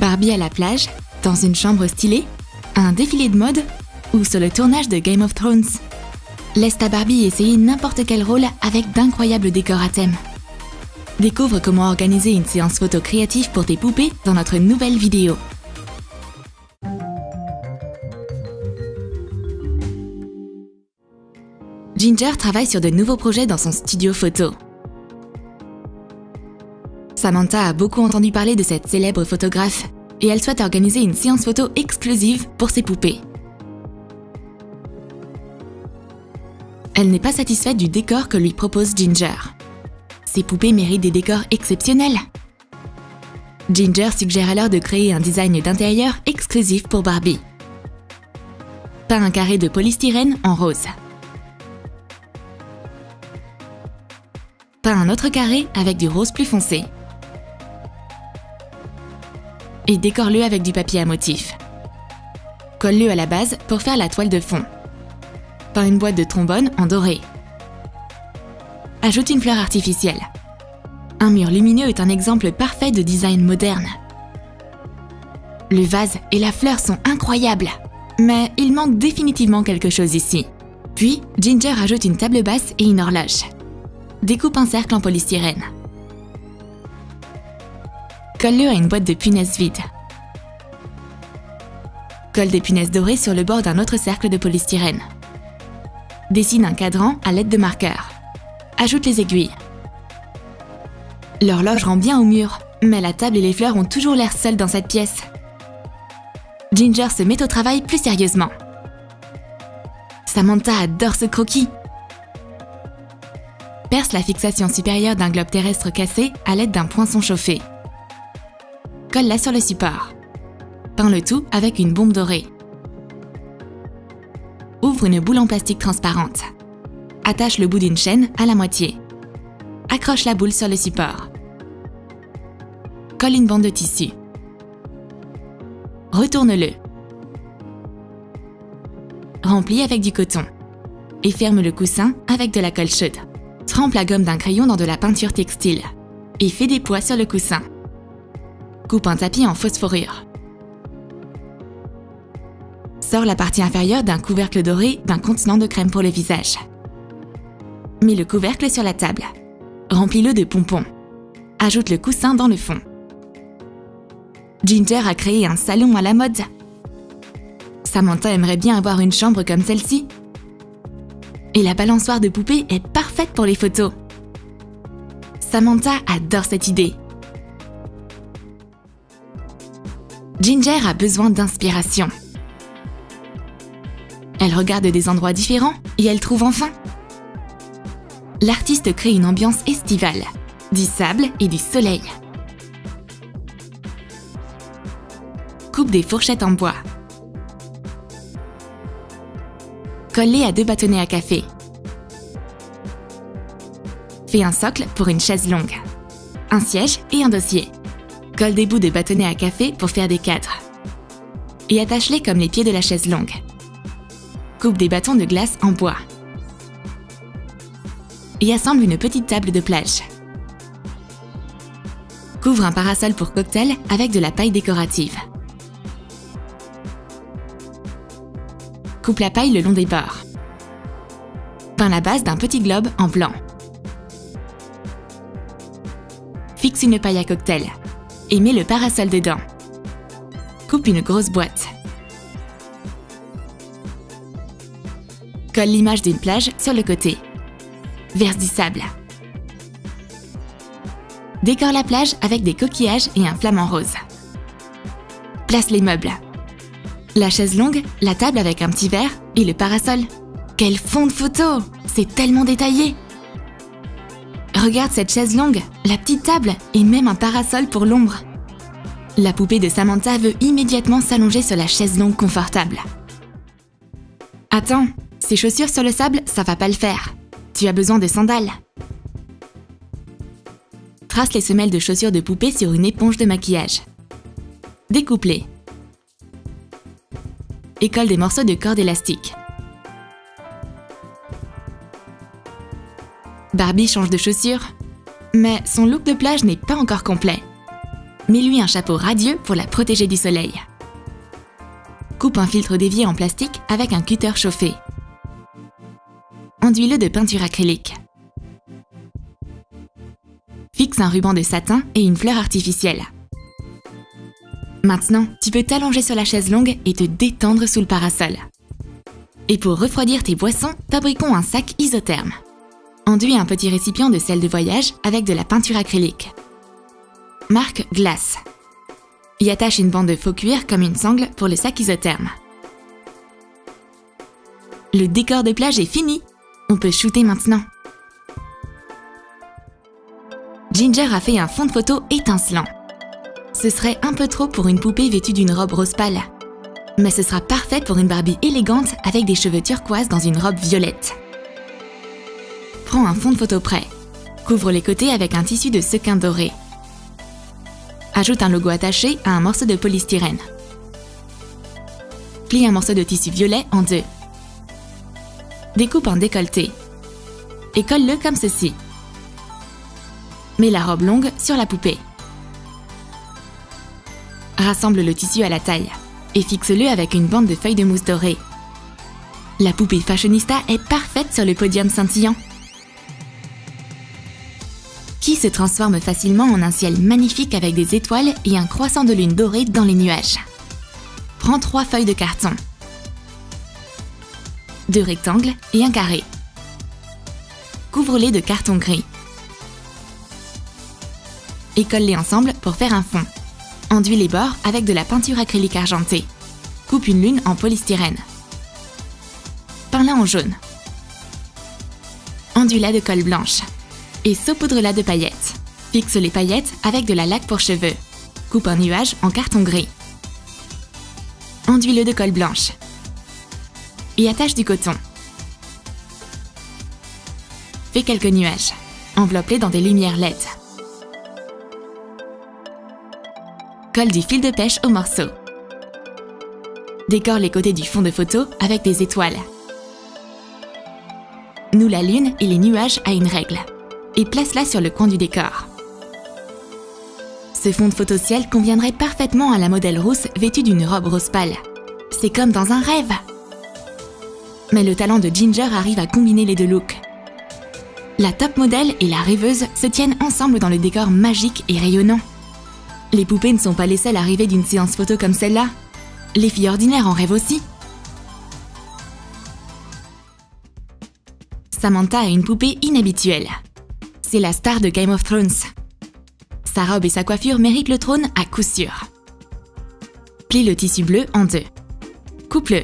Barbie à la plage, dans une chambre stylée, un défilé de mode ou sur le tournage de Game of Thrones. Laisse ta Barbie essayer n'importe quel rôle avec d'incroyables décors à thème. Découvre comment organiser une séance photo créative pour tes poupées dans notre nouvelle vidéo. Ginger travaille sur de nouveaux projets dans son studio photo. Samantha a beaucoup entendu parler de cette célèbre photographe et elle souhaite organiser une séance photo exclusive pour ses poupées. Elle n'est pas satisfaite du décor que lui propose Ginger. Ses poupées méritent des décors exceptionnels. Ginger suggère alors de créer un design d'intérieur exclusif pour Barbie. Peins un carré de polystyrène en rose. Peins un autre carré avec du rose plus foncé. Et décore-le avec du papier à motif. Colle-le à la base pour faire la toile de fond. Peins une boîte de trombone en doré. Ajoute une fleur artificielle. Un mur lumineux est un exemple parfait de design moderne. Le vase et la fleur sont incroyables, mais il manque définitivement quelque chose ici. Puis, Ginger ajoute une table basse et une horloge. Découpe un cercle en polystyrène. Colle-le à une boîte de punaises vide. Colle des punaises dorées sur le bord d'un autre cercle de polystyrène. Dessine un cadran à l'aide de marqueurs. Ajoute les aiguilles. L'horloge rend bien au mur, mais la table et les fleurs ont toujours l'air seules dans cette pièce. Ginger se met au travail plus sérieusement. Samantha adore ce croquis. Perce la fixation supérieure d'un globe terrestre cassé à l'aide d'un poinçon chauffé. Colle-la sur le support. Peins le tout avec une bombe dorée. Ouvre une boule en plastique transparente. Attache le bout d'une chaîne à la moitié. Accroche la boule sur le support. Colle une bande de tissu. Retourne-le. Remplis avec du coton. Et ferme le coussin avec de la colle chaude. Trempe la gomme d'un crayon dans de la peinture textile. Et fais des pois sur le coussin. Coupe un tapis en phosphorure. Sors la partie inférieure d'un couvercle doré d'un contenant de crème pour le visage. Mets le couvercle sur la table. Remplis-le de pompons. Ajoute le coussin dans le fond. Ginger a créé un salon à la mode. Samantha aimerait bien avoir une chambre comme celle-ci. Et la balançoire de poupée est parfaite pour les photos. Samantha adore cette idée. Ginger a besoin d'inspiration. Elle regarde des endroits différents et elle trouve enfin. L'artiste crée une ambiance estivale, du sable et du soleil. Coupe des fourchettes en bois. Colle-les à 2 bâtonnets à café. Fais un socle pour une chaise longue, un siège et un dossier. Colle des bouts de bâtonnets à café pour faire des cadres. Et attache-les comme les pieds de la chaise longue. Coupe des bâtons de glace en bois. Et assemble une petite table de plage. Couvre un parasol pour cocktail avec de la paille décorative. Coupe la paille le long des bords. Peins la base d'un petit globe en blanc. Fixe une paille à cocktail et mets le parasol dedans. Coupe une grosse boîte. Colle l'image d'une plage sur le côté. Verse du sable. Décore la plage avec des coquillages et un flamant rose. Place les meubles. La chaise longue, la table avec un petit verre et le parasol. Quel fond de photo! C'est tellement détaillé! Regarde cette chaise longue, la petite table et même un parasol pour l'ombre. La poupée de Samantha veut immédiatement s'allonger sur la chaise longue confortable. Attends, ces chaussures sur le sable, ça va pas le faire. Tu as besoin de sandales. Trace les semelles de chaussures de poupée sur une éponge de maquillage. Découpe-les. Et colle des morceaux de corde élastique. Barbie change de chaussures, mais son look de plage n'est pas encore complet. Mets-lui un chapeau radieux pour la protéger du soleil. Coupe un filtre d'évier en plastique avec un cutter chauffé. Enduis-le de peinture acrylique. Fixe un ruban de satin et une fleur artificielle. Maintenant, tu peux t'allonger sur la chaise longue et te détendre sous le parasol. Et pour refroidir tes boissons, fabriquons un sac isotherme. Enduis un petit récipient de sel de voyage avec de la peinture acrylique. Marque Glace. Y attache une bande de faux cuir comme une sangle pour le sac isotherme. Le décor de plage est fini. On peut shooter maintenant. Ginger a fait un fond de photo étincelant. Ce serait un peu trop pour une poupée vêtue d'une robe rose pâle. Mais ce sera parfait pour une Barbie élégante avec des cheveux turquoise dans une robe violette. Prends un fond de photo prêt. Couvre les côtés avec un tissu de sequin doré. Ajoute un logo attaché à un morceau de polystyrène. Plie un morceau de tissu violet en deux. Découpe un décolleté. Et colle-le comme ceci. Mets la robe longue sur la poupée. Rassemble le tissu à la taille et fixe-le avec une bande de feuilles de mousse dorée. La poupée fashionista est parfaite sur le podium scintillant. Qui se transforme facilement en un ciel magnifique avec des étoiles et un croissant de lune doré dans les nuages. Prends 3 feuilles de carton, 2 rectangles et un carré. Couvre-les de carton gris. Et colle-les ensemble pour faire un fond. Enduis les bords avec de la peinture acrylique argentée. Coupe une lune en polystyrène. Peins-la en jaune. Enduis-la de colle blanche. Et saupoudre-la de paillettes. Fixe les paillettes avec de la laque pour cheveux. Coupe un nuage en carton gris. Enduis-le de colle blanche. Et attache du coton. Fais quelques nuages. Enveloppe-les dans des lumières LED. Colle du fil de pêche au morceau. Décore les côtés du fond de photo avec des étoiles. Noue la lune et les nuages à une règle. Et place-la sur le coin du décor. Ce fond de photo ciel conviendrait parfaitement à la modèle rousse vêtue d'une robe rose pâle. C'est comme dans un rêve. Mais le talent de Ginger arrive à combiner les deux looks. La top modèle et la rêveuse se tiennent ensemble dans le décor magique et rayonnant. Les poupées ne sont pas les seules à rêver d'une séance photo comme celle-là. Les filles ordinaires en rêvent aussi. Samantha a une poupée inhabituelle. C'est la star de Game of Thrones. Sa robe et sa coiffure méritent le trône à coup sûr. Plie le tissu bleu en deux. Coupe-le.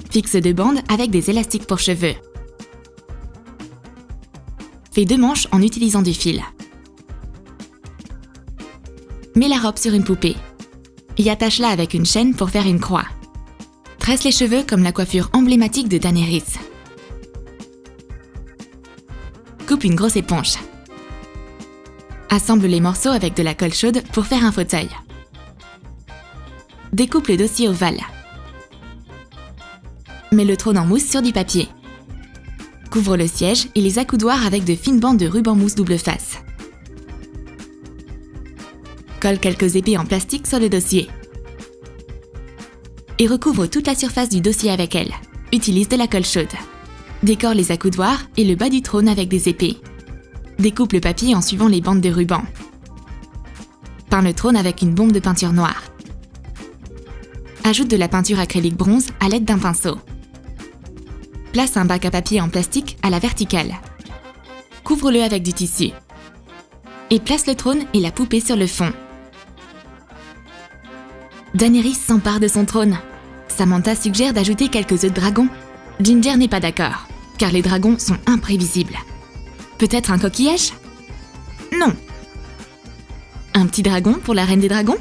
Fixe 2 bandes avec des élastiques pour cheveux. Fais 2 manches en utilisant du fil. Mets la robe sur une poupée. Y attache-la avec une chaîne pour faire une croix. Tresse les cheveux comme la coiffure emblématique de Daenerys. Coupe une grosse éponge. Assemble les morceaux avec de la colle chaude pour faire un fauteuil. Découpe le dossier ovale. Mets le trône en mousse sur du papier. Couvre le siège et les accoudoirs avec de fines bandes de ruban mousse double face. Colle quelques épées en plastique sur le dossier. Et recouvre toute la surface du dossier avec elle. Utilise de la colle chaude. Décore les accoudoirs et le bas du trône avec des épées. Découpe le papier en suivant les bandes de ruban. Peins le trône avec une bombe de peinture noire. Ajoute de la peinture acrylique bronze à l'aide d'un pinceau. Place un bac à papier en plastique à la verticale. Couvre-le avec du tissu. Et place le trône et la poupée sur le fond. Daenerys s'empare de son trône. Samantha suggère d'ajouter quelques œufs de dragon. Ginger n'est pas d'accord, car les dragons sont imprévisibles. Peut-être un coquillage? Non. Un petit dragon pour la reine des dragons?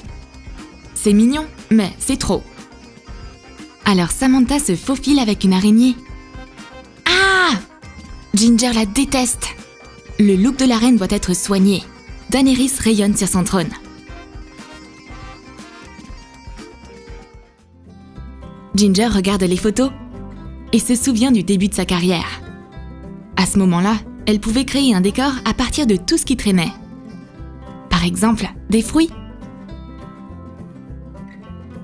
C'est mignon, mais c'est trop. Alors Samantha se faufile avec une araignée. Ah! Ginger la déteste. Le look de la reine doit être soigné. Daenerys rayonne sur son trône. Ginger regarde les photos et se souvient du début de sa carrière. À ce moment-là, elle pouvait créer un décor à partir de tout ce qui traînait. Par exemple, des fruits.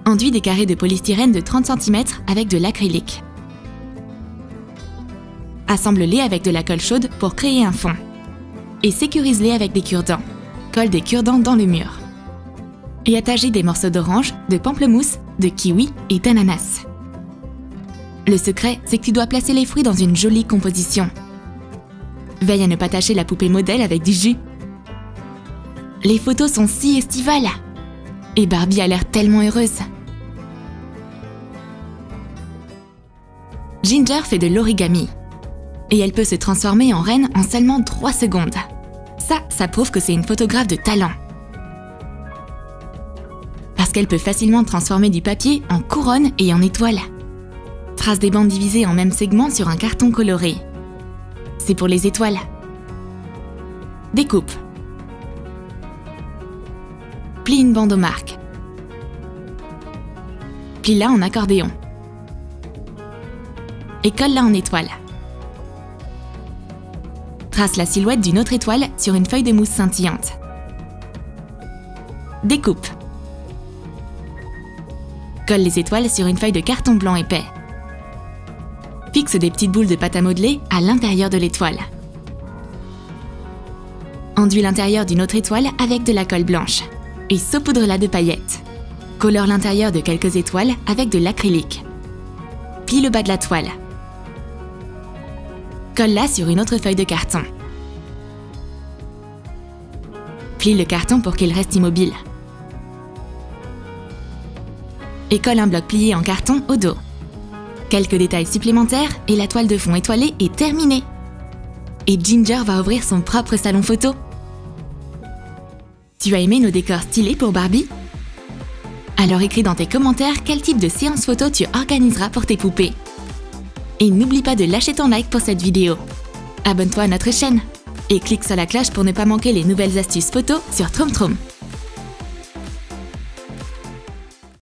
Enduis des carrés de polystyrène de 30 cm avec de l'acrylique. Assemble-les avec de la colle chaude pour créer un fond. Et sécurise-les avec des cure-dents. Colle des cure-dents dans le mur. Et attache des morceaux d'orange, de pamplemousse, de kiwi et d'ananas. Le secret, c'est que tu dois placer les fruits dans une jolie composition. Veille à ne pas tacher la poupée modèle avec du jus. Les photos sont si estivales. Et Barbie a l'air tellement heureuse. Ginger fait de l'origami. Et elle peut se transformer en reine en seulement 3 secondes. Ça prouve que c'est une photographe de talent. Parce qu'elle peut facilement transformer du papier en couronne et en étoile. Trace des bandes divisées en mêmes segments sur un carton coloré. C'est pour les étoiles. Découpe. Plie une bande aux marques. Plie-la en accordéon. Et colle-la en étoile. Trace la silhouette d'une autre étoile sur une feuille de mousse scintillante. Découpe. Colle les étoiles sur une feuille de carton blanc épais. Fixe des petites boules de pâte à modeler à l'intérieur de l'étoile. Enduis l'intérieur d'une autre étoile avec de la colle blanche et saupoudre-la de paillettes. Colore l'intérieur de quelques étoiles avec de l'acrylique. Plie le bas de la toile. Colle-la sur une autre feuille de carton. Plie le carton pour qu'il reste immobile. Et colle un bloc plié en carton au dos. Quelques détails supplémentaires et la toile de fond étoilée est terminée. Et Ginger va ouvrir son propre salon photo. Tu as aimé nos décors stylés pour Barbie? Alors écris dans tes commentaires quel type de séance photo tu organiseras pour tes poupées. Et n'oublie pas de lâcher ton like pour cette vidéo. Abonne-toi à notre chaîne et clique sur la cloche pour ne pas manquer les nouvelles astuces photos sur TromTrom.